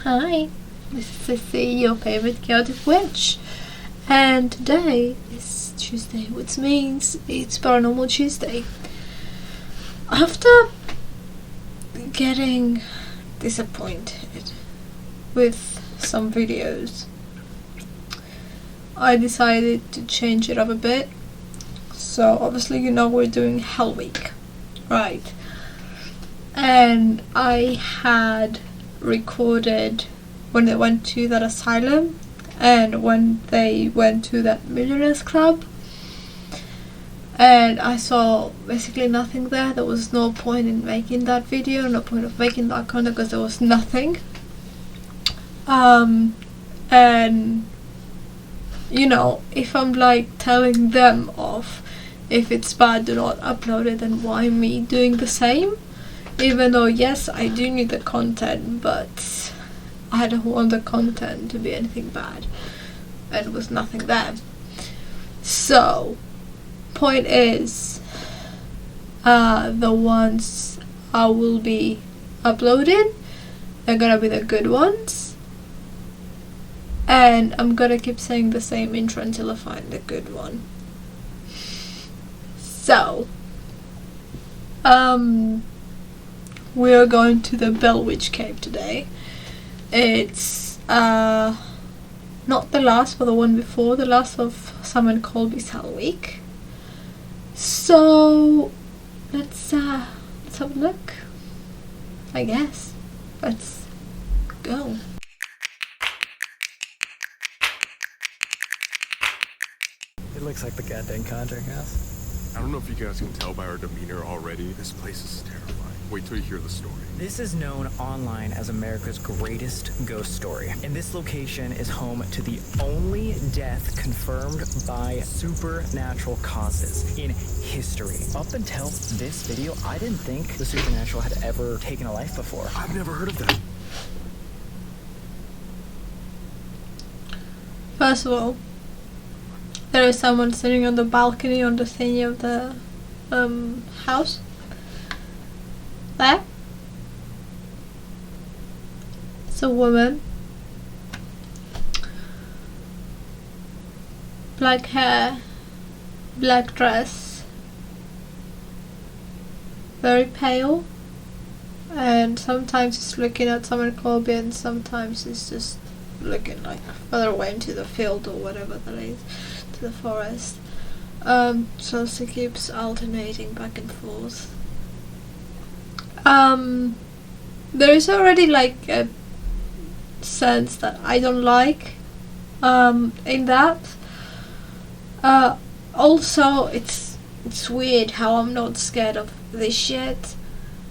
Hi, this is Sissy, your favorite chaotic witch, and today is Tuesday, which means it's Paranormal Tuesday. After getting disappointed with some videos, I decided to change it up a bit. So obviously we're doing Hell Week, right? And I had recorded when they went to that asylum and when they went to that millionaires club, and I saw basically nothing there. There was no point in making that video, no point of making that content because there was nothing. And if I'm like telling them off, if it's bad, do not upload it, then why me doing the same? Even though, yes, I do need the content, but I don't want the content to be anything bad. And there was nothing there. So, point is, the ones I will be uploading, they're gonna be the good ones. And I'm gonna keep saying the same intro until I find the good one. So, we are going to the Bell Witch Cave today. It's not the last, but the one before the last of Sam and Colby's Hell Week. So let's have a look. I guess. Let's go. It looks like the goddamn Conjuring house. I don't know if you guys can tell by our demeanor already. This place is terrifying. Wait till you hear the story. This is known online as America's greatest ghost story. And this location is home to the only death confirmed by supernatural causes in history. Up until this video, I didn't think the supernatural had ever taken a life before. I've never heard of that. First of all, there is someone sitting on the balcony on the thingy of the house. There. It's a woman. Black hair, black dress, very pale, and sometimes it's looking at someone Colby and sometimes it's just looking like further away into the field or whatever that is, to the forest. So she keeps alternating back and forth. There is already like a sense that I don't like in that. Also, it's weird how I'm not scared of this shit.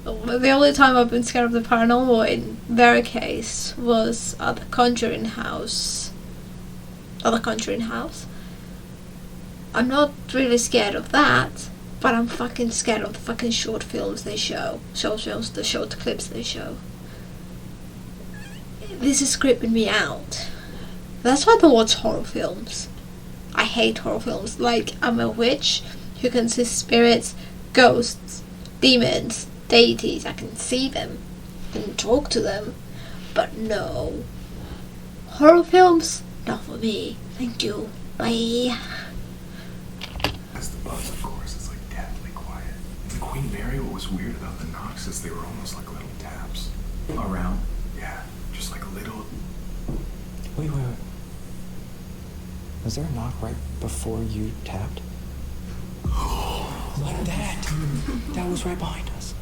The only time I've been scared of the paranormal in their case was at the Conjuring house. I'm not really scared of that, but I'm fucking scared of the fucking short films they show. The short clips they show. This is creeping me out. That's why I don't watch horror films. I hate horror films. Like, I'm a witch who can see spirits, ghosts, demons, deities. I can see them and talk to them. But no. Horror films? Not for me. Thank you. Bye. That's the buzz, of course. It's like deathly quiet. And Queen Mary, what was weird about the knocks is they were almost like little taps. Around? Yeah, just like little... Wait. Was there a knock right before you tapped? Like that. That was right behind us.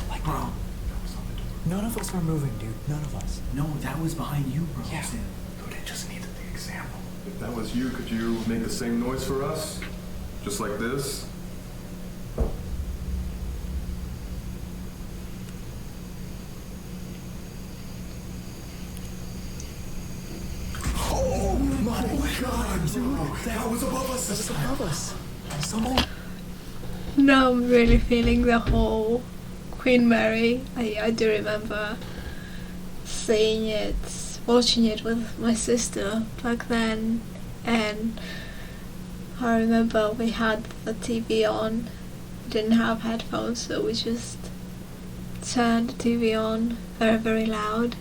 Like Bro, that. that was on the door. None of us were moving, dude. None of us. No, that was behind you, bro. Yeah. Dude, it just needed the example. If that was you, could you make the same noise for us? Just like this? Oh my god, bro. That was above us this time. Above us. Someone. Now I'm really feeling the whole Queen Mary. I do remember seeing it, watching it with my sister back then, and I remember we had the TV on, we didn't have headphones, so we just turned the TV on very, very loud,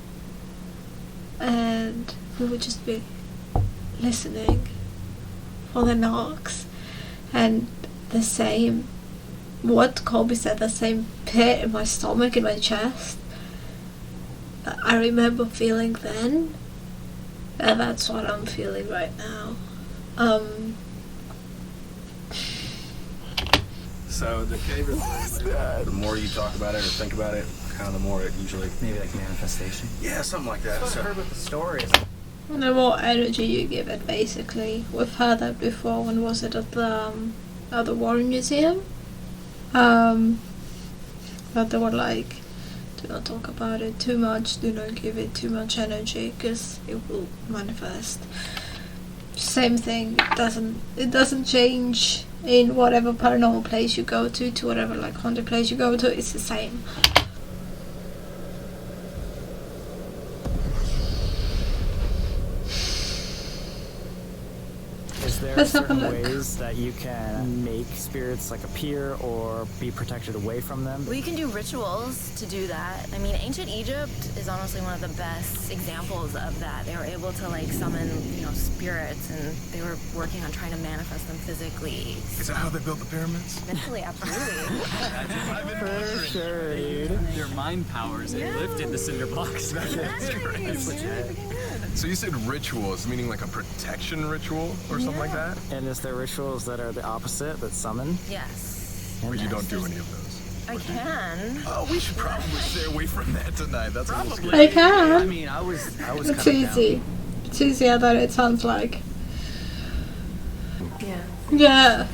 and we would just be listening for the knocks, and the same, what Colby said, the same pit in my stomach, in my chest, I remember feeling then, and that's what I'm feeling right now. So the favorite the more you talk about it or think about it, kind of the more it usually... Maybe like manifestation. Yeah, something like that. That's what I heard with the stories. The more energy you give it, basically. We've heard that before. When was it at the War Museum? That they were like, do not talk about it too much, do not give it too much energy, because it will manifest. Same thing. It doesn't change in whatever paranormal place you go to whatever like haunted place you go to. It's the same. Is there Let's have a certain look. ways that you can make spirits like appear or be protected away from them? Well, you can do rituals to do that. I mean, ancient Egypt is honestly one of the best examples of that. They were able to like summon, spirits, and they were working on trying to manifest them physically. Is that how they built the pyramids? Mentally, absolutely. For sure, dude. Their mind powers, they lifted the cinder blocks. That's legit. So you said rituals, meaning like a protection ritual or something like that? And is there rituals that are the opposite, that summon? Yes. Or you don't do any of those? I can. Oh, we should probably stay away from that tonight. That's a little scary. I can. I mean, I was It's kind of easy. It's easier than it sounds like. Yeah. Yeah.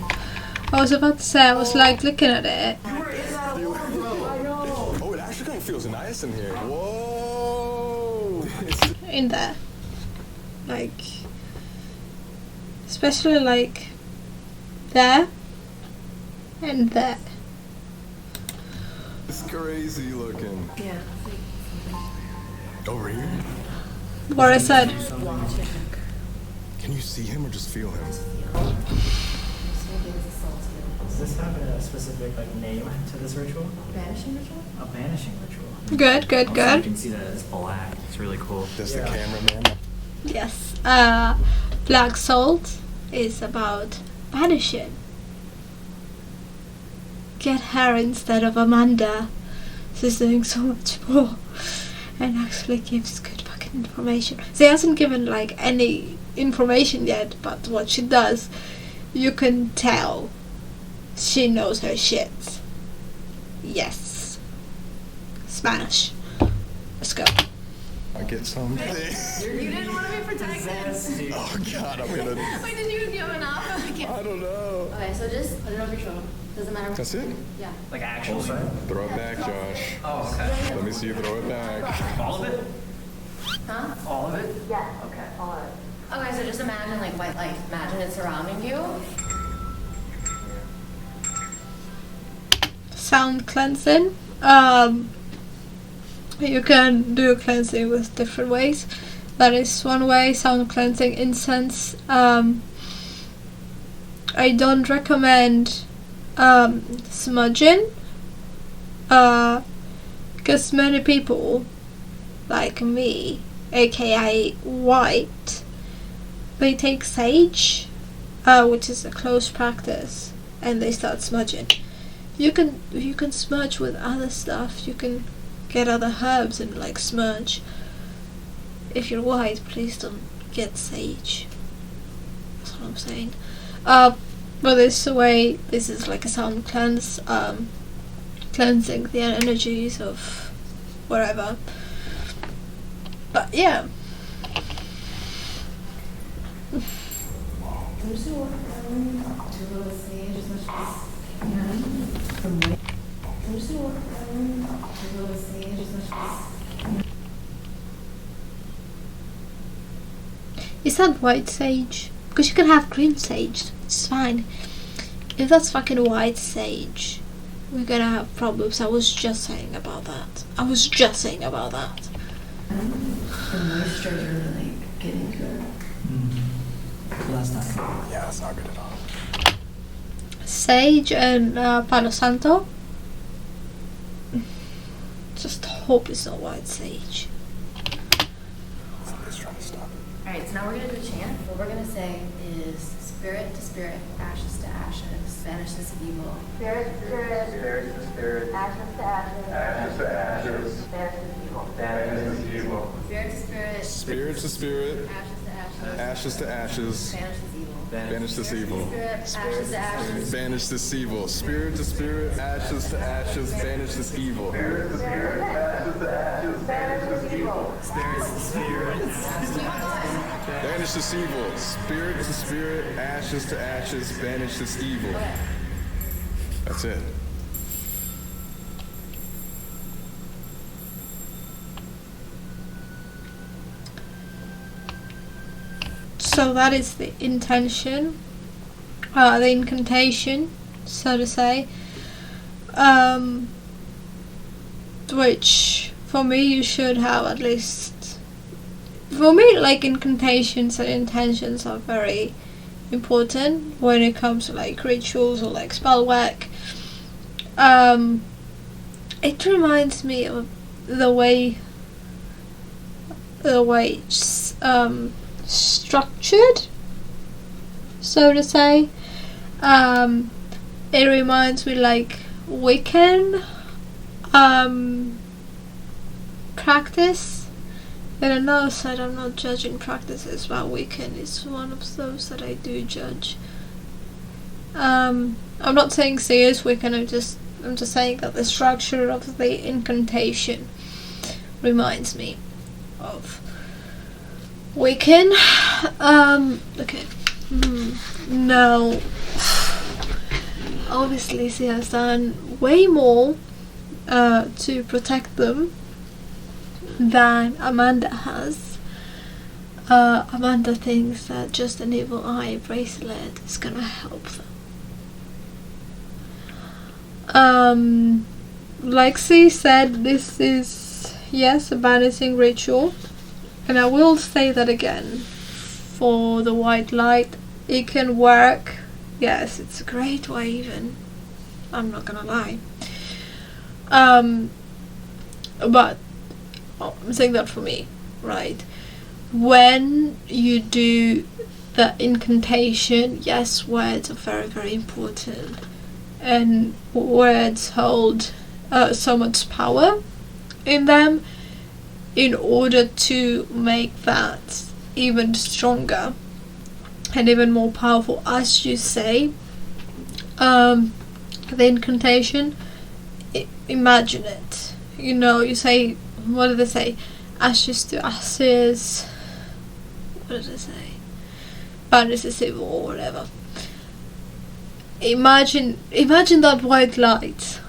I was about to say, I was like looking at it. Oh, it actually kind of feels nice in here. Whoa! In there. Like, especially like there and there. It's crazy looking. Yeah. Over here? What I said. Can you see him or just feel him? Does this have a specific name to this ritual? Vanishing ritual? A banishing ritual. Good, good, You good. can see that it's black. It's really cool. Does the cameraman? Yes. Black salt is about banishing. Get her instead of Amanda. She's doing so much more. And actually gives good fucking information. She hasn't given like any information yet, but what she does, you can tell she knows her shit. Yes. Smash. Let's go. I get something. You didn't want to be protected. Oh God, I'm gonna. Wait, did you give enough? I don't know. Okay, so just put it over your shoulder. Doesn't matter. That's it. Yeah. Like actually. Throw it back, Josh. Oh, okay. Let me see you throw it back. All of it? Huh? All of it? Yeah. Okay. All right. Okay, so just imagine like white light. Imagine it surrounding you. Sound cleansing. You can do cleansing with different ways. That is one way. Sound cleansing, incense. I don't recommend smudging, because many people like me, aka white, they take sage, which is a close practice, and they start smudging. You can smudge with other stuff. You can get other herbs and like smudge. If you're white, please don't get sage. That's what I'm saying. But this way, this is like a sound cleanse, cleansing the energies of wherever. But yeah. Is that white sage? Because you can have green sage, it's fine. If that's fucking white sage, we're gonna have problems. I was just saying about that. The moisture is really like getting good. Well, that's not good. Yeah, that's not good at all. Sage and Palo Santo. Just hope it's not white sage. stop it. Alright, so now we're gonna do a chant. What we're gonna say is spirit to spirit, ashes to ashes, banish this evil. Spirit to spirit, Spirit to spirit, ashes to ashes, ashes to ashes, banish this evil. banish this evil. Spirit to spirit, Spirit to spirit, ashes to ashes, ashes to ashes, banish this evil. banish this evil. Spirit to spirit, ashes to ashes, Banish this evil. Spirit to spirit, ashes to ashes, banish this evil. Banish this evil. Spirit to spirit, ashes to ashes, banish this evil. That's it. So that is the intention, the incantation, so to say, which for me you should have at least. For me, like, incantations and intentions are very important when it comes to like rituals or like spell work. It reminds me of the way it's structured, so to say. It reminds me like Wiccan practice. And on the other side, I'm not judging practices, but Wiccan is one of those that I do judge. I'm not saying serious Wiccan, I'm just saying that the structure of the incantation reminds me of Wiccan. Okay. Now, obviously she has done way more to protect them than Amanda has. Amanda thinks that just an evil eye bracelet is gonna help them. Like she said, this is, yes, a banishing ritual, and I will say that again. For the white light, it can work. Yes, it's a great way even. I'm not gonna lie. But I'm saying that for me, right? When you do the incantation, yes, words are very, very important, and words hold so much power in them in order to make that even stronger and even more powerful. As you say, the incantation, imagine it. You know, you say, what do they say? Ashes to ashes. What did they say? Banish this evil or whatever. Imagine that white light.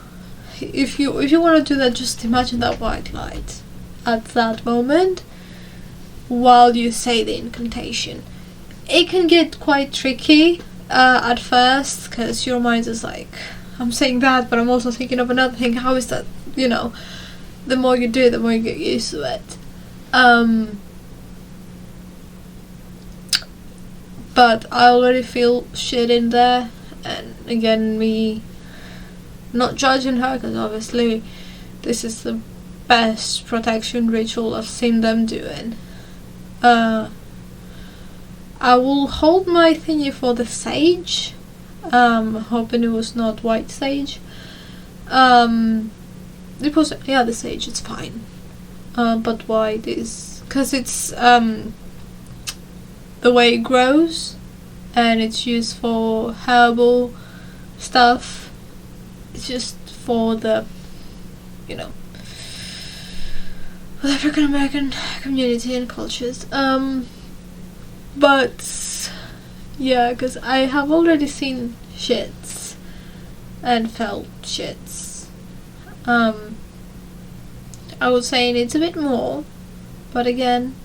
If you want to do that, just imagine that white light at that moment while you say the incantation. It can get quite tricky at first, because your mind is like, I'm saying that, but I'm also thinking of another thing. How is that? You know, the more you do it, the more you get used to it. But I already feel shit in there, and again, me not judging her, because obviously this is the best protection ritual I've seen them doing. I will hold my thingy for the sage. Hoping it was not white sage. It was, yeah, the sage, it's fine. But white is, because it's the way it grows, and it's used for herbal stuff. It's just for the, you know, the African American community and cultures. But yeah, because I have already seen shits and felt shits. I would say it needs a bit more, but again,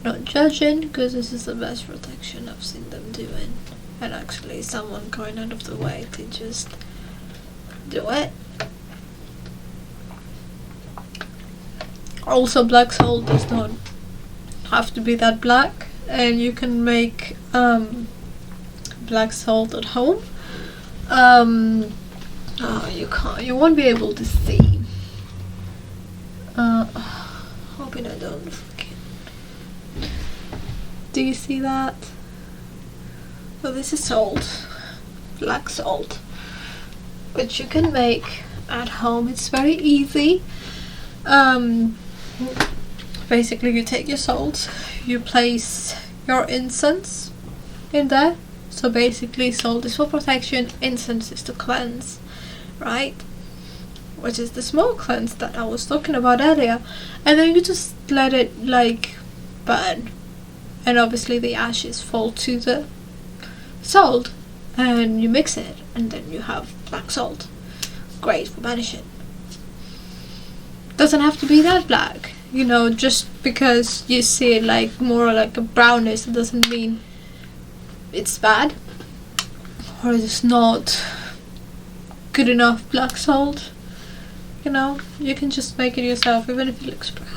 not judging, because this is the best protection I've seen them doing, and actually someone going out of the way to just do it. Also, black salt does not have to be that black, and you can make black salt at home. You won't be able to see. Hoping I don't fucking Do you see that? So this is salt, black salt, which you can make at home. It's very easy. Basically you take your salt, you place your incense in there. So basically salt is for protection, incense is to cleanse, right? Which is the small cleanse that I was talking about earlier. And then you just let it like burn, and obviously the ashes fall to the salt, and you mix it, and then you have black salt. Great for banishing. Doesn't have to be that black, you know, just because you see it like more like a brownish, it doesn't mean it's bad or it's not good enough black salt. You know, you can just make it yourself even if it looks brown.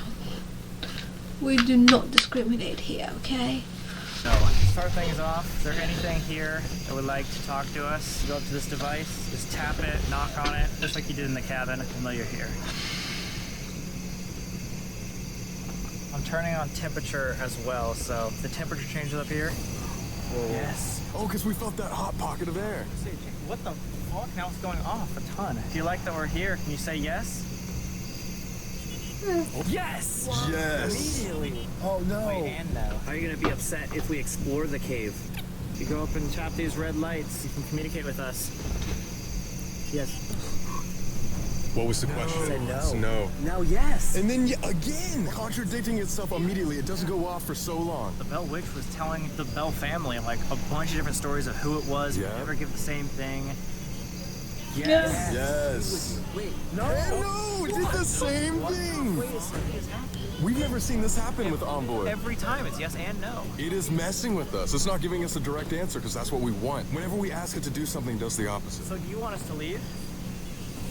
We do not discriminate here, okay? So, start things off. Is there anything here that would like to talk to us? Go up to this device, just tap it, knock on it, just like you did in the cabin, and know you're here. I'm turning on temperature as well, so the temperature changes up here. Whoa. Yes. Oh, because we felt that hot pocket of air. What the fuck? Now it's going off a ton. If you like that we're here, can you say yes? Yes! Yes. Immediately. Oh no. Wait, and no. Are you gonna be upset if we explore the cave? If you go up and tap these red lights, you can communicate with us. Yes. What was the question? Said no. It's no. Now yes! And then again, contradicting itself immediately. It doesn't go off for so long. The Bell Witch was telling the Bell family like a bunch of different stories of who it was. Yeah. We never give the same thing. Yes. Yes. Wait, No, it did the same thing. Wait a second, it's happening. We've never seen this happen with Envoy. Every time it's yes and no. It is messing with us. It's not giving us a direct answer because that's what we want. Whenever we ask it to do something, it does the opposite. So do you want us to leave?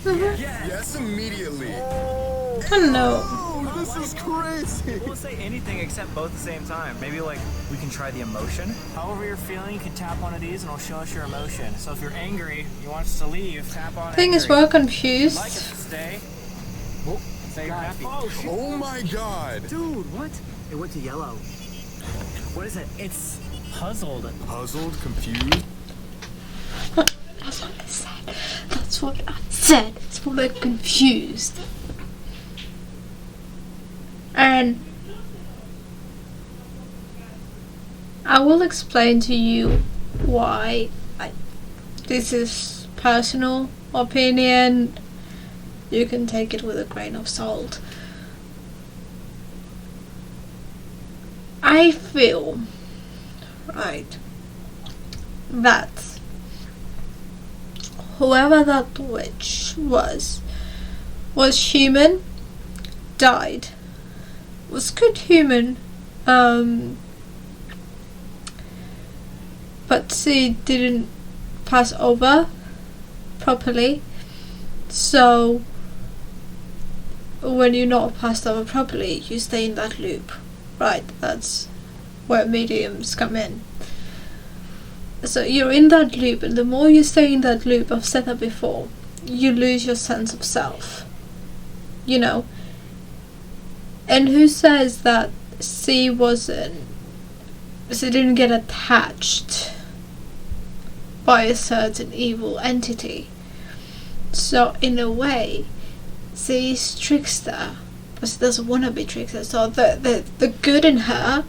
Yes, immediately. Oh no. Oh, this is crazy. We'll say anything except both at the same time. Maybe like we can try the emotion. However you're feeling, you can tap one of these and it'll show us your emotion. So if you're angry, you want us to leave, tap on Thing is, angry. we're If you'd confused. like us to stay. Oh, say you're happy. Oh, shit. Oh my god. Dude, what? It went to yellow. What is it? It's puzzled. Puzzled, confused. That's what I said. That's what I said. It's for the confused. And I will explain to you why this is personal opinion. You can take it with a grain of salt. I feel, right, that whoever that witch was human, died, was good human, but she didn't pass over properly. So when you're not passed over properly, you stay in that loop, right? That's where mediums come in. So you're in that loop, and the more you stay in that loop, I've said that before, you lose your sense of self, you know. And who says that she didn't get attached by a certain evil entity? So in a way, she is trickster, but she doesn't want to be trickster. So the good in her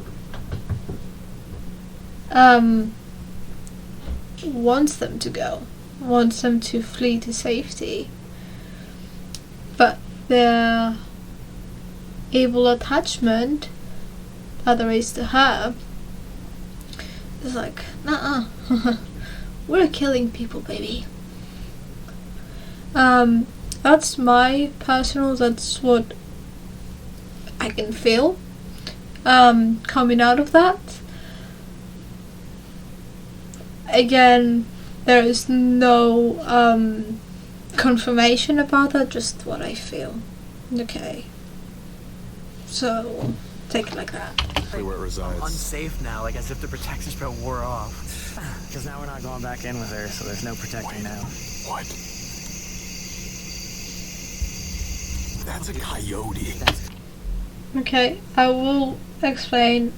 wants them to go, wants them to flee to safety, but their evil attachment that there is to her is like, nah, we're killing people, baby. That's my personal, that's what I can feel coming out of that. Again, there is no confirmation about that, just what I feel. Okay. So, take it like that. Where it resides. Unsafe now, like as if the protection spell wore off. Because now we're not going back in with her, so there's no protecting now. What? That's a coyote. Okay, I will explain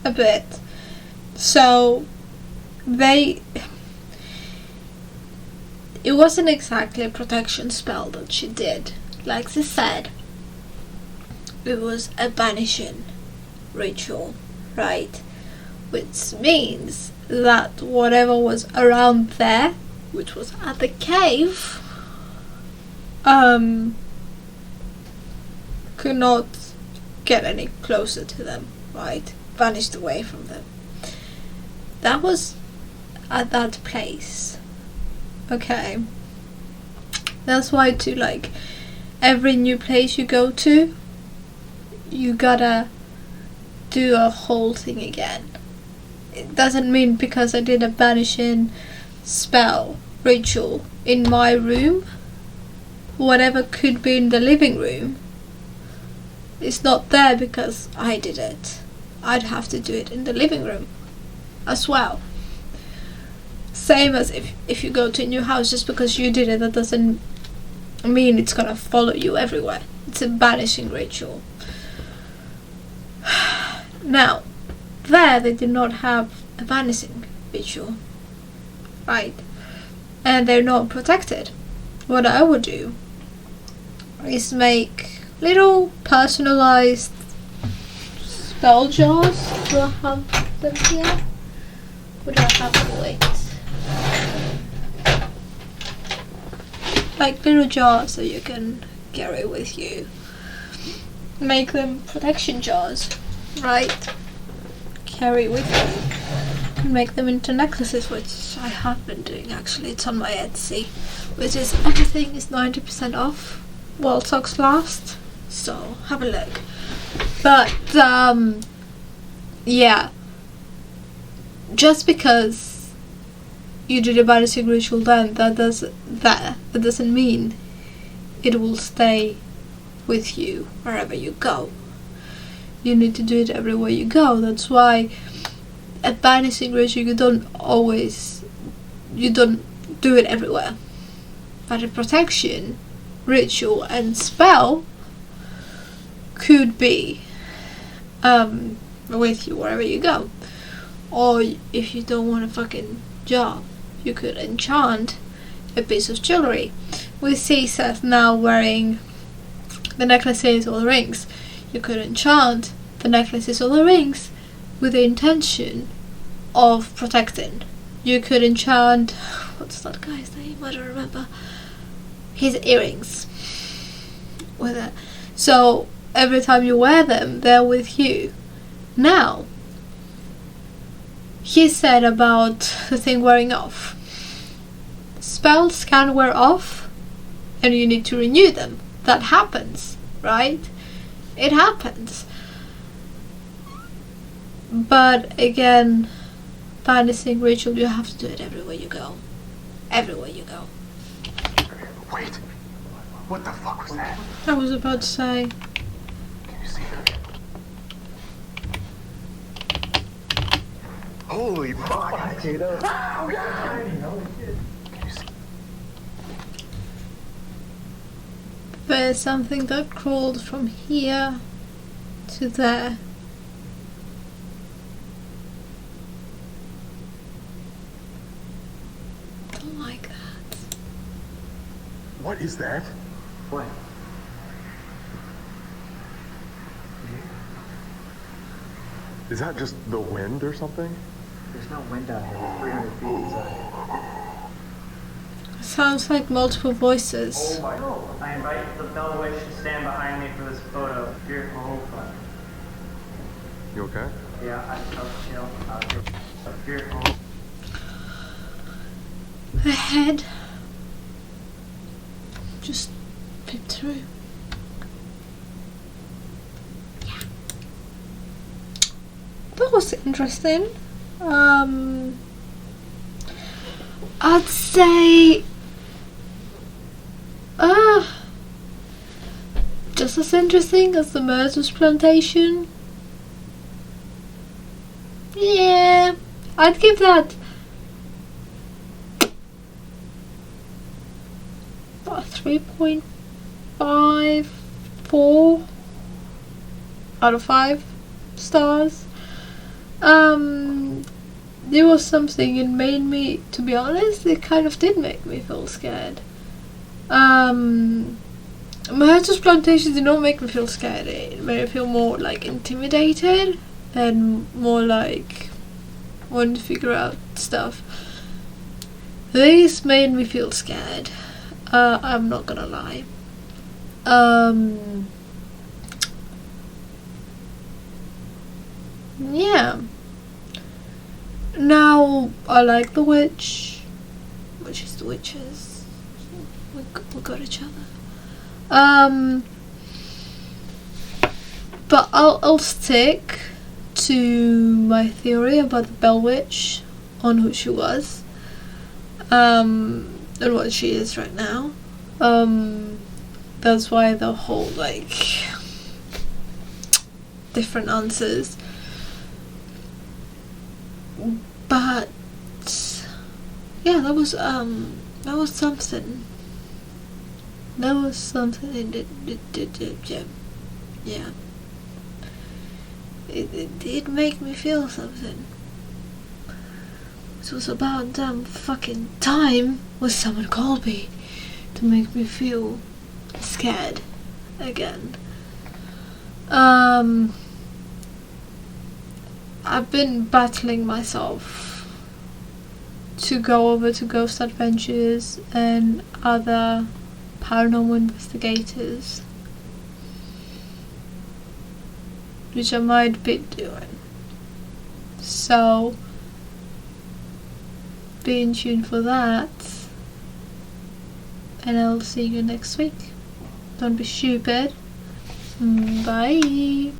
a bit. So it wasn't exactly a protection spell that she did. Like she said, it was a banishing ritual, right? Which means that whatever was around there, which was at the cave, could not get any closer to them, right? Vanished away from them. That was at that place. Okay. That's why to like every new place you go to, you gotta do a whole thing again. It doesn't mean because I did a banishing spell ritual in my room, whatever could be in the living room, it's not there because I did it. I'd have to do it in the living room as well. Same as if you go to a new house, just because you did it, that doesn't mean it's gonna follow you everywhere. It's a banishing ritual. Now, there they did not have a banishing ritual, right? And they're not protected. What I would do is make little personalized spell jars. Do I have them here? What do I have for it? Like little jars that you can carry with you. Make them protection jars, right? Carry with you. And make them into necklaces, which I have been doing actually. It's on my Etsy, which is everything is 90% off while stocks last. So have a look. But yeah, just because you did a banishing ritual then, that doesn't mean it will stay with you wherever you go. You need to do it everywhere you go. That's why a banishing ritual you don't do it everywhere. But a protection ritual and spell could be with you wherever you go. Or if you don't want a fucking job, you could enchant a piece of jewelry. We see Seth now wearing the necklaces or the rings. You could enchant the necklaces or the rings with the intention of protecting. You could enchant, what's that guy's name? I don't remember. His earrings with it. So every time you wear them, they're with you. Now, he said about the thing wearing off. Spells can wear off and you need to renew them. That happens, right? It happens. But again, banishing ritual, you have to do it everywhere you go. Everywhere you go. Wait. What the fuck was that? I was about to say. Can you see that? Holy fuck, dude. There's something that crawled from here to there. Don't like that. What is that? What? Is that just the wind or something? There's no wind out here. We're 300 feet inside. Sounds like multiple voices. Oh my god. I invite the Bellwitch to stand behind me for this photo. Here, hold on. You okay? Yeah, I'll chill. Here, hold. The head just peeped through. Yeah. That was interesting. I'd say just as interesting as the Murder's Plantation. Yeah, I'd give that a 3.54 out of 5 stars. There was something, it made me, to be honest, it kind of did make me feel scared. My hair transplantation did not make me feel scared. It made me feel more like intimidated and more like wanting to figure out stuff. This made me feel scared. I'm not gonna lie. Yeah. Now I like the witch, which is the witches. We got each other. But I'll stick to my theory about the Bell Witch, on who she was, and what she is right now. That's why the whole like different answers. But yeah, that was something. That was something. Yeah. It did make me feel something. It was about damn fucking time with someone Colby to make me feel scared again. I've been battling myself to go over to Ghost Adventures and other paranormal investigators, which I might be doing. So be in tune for that, and I'll see you next week. Don't be stupid. Bye.